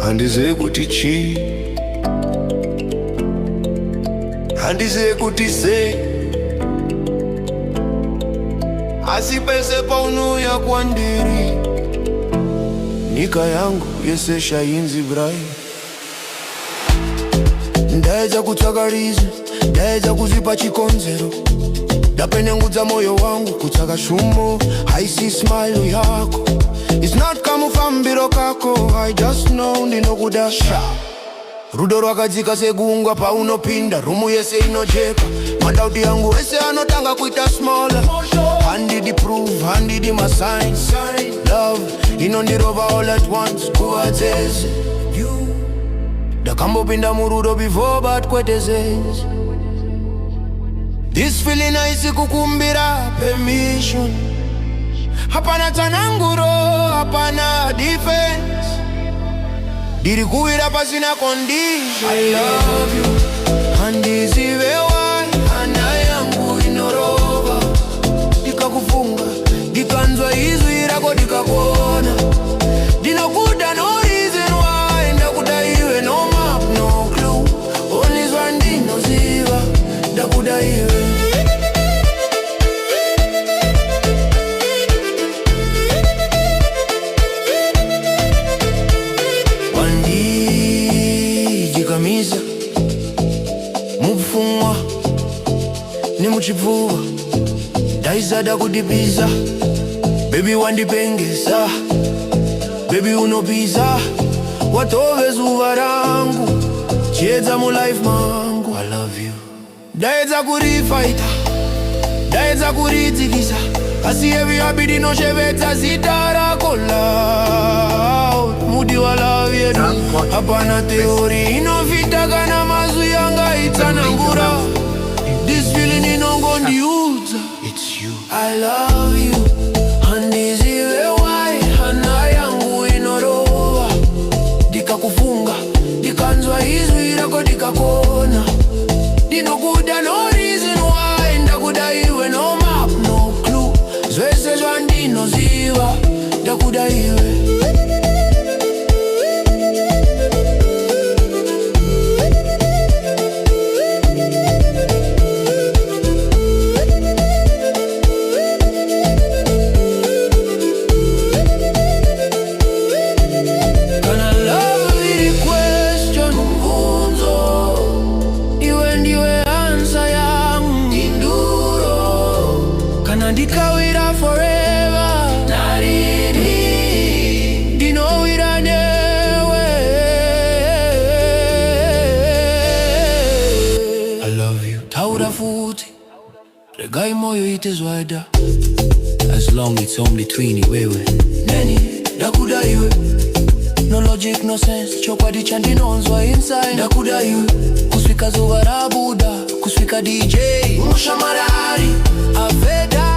Handize kuti chi, handize kuti se, asipese paunuya kwandiri, nika yangu yese shayinzi brai. Ndaedza kutsvakariza, ndaedza kuzipa chikonzero, ndapenengudza moyo wangu kutsvaka shumo, haisi smile yako. It's not kamufambiro kako, I just know ndinokuda. Rudo rwakadzika segungwa paunopinda, rumu yese inojeka. Madauti yangu ese anotanga kuita smaller. Handidi proof, handidi my signs. Love, inondirova all at once, kuwadzeze. Dakambopinda murudo before but kwetezeze. This feeling haisi kukumbira permission. Hapana tananguro, hapana defense. Diri kuwira pasina condition. I love you, handizive why hana yangu inorova. Dikakufunga, dikanzwa izwi rako dikakona. Ndinokuda no reason why, ndakuda iwe no map, no clue. Only zvandinoziva, ndakuda iwe. Mufungwa ni muchipuva, ndaizada kudipiza. Baby wandipengesa, baby unopiza. Watove zuva rangu, chiedza mu life mangu. I love you. Ndaedza kurifighta, ndaedza kuridzikisa. Asi every habit inosheveta zita rako loud. Mudi wa love yedu, hapana teori inofita kana mazwi yanga itanangura. This feeling inongondiudza. It's you. I love you, handizive why hana yangu inorova. Dikakufunga, dikanzwa izwi rako dikakona. Ndinokuda no reason why, ndakuda iwe no map, no clue. Zvese zvandinoziva, ndakuda iwe. Ndikawira forever, nariri, ndinowira newe. I love you. Taura futi, regai moyo ite zwada. As long it's only twini wewe. Neni, ndakuda iwe. No logic, no sense, chokwadi chandinonzwa inside. Ndakuda iwe. Kuswika zuva ra Buddha, kuswika DJ Mushamarari, aveda.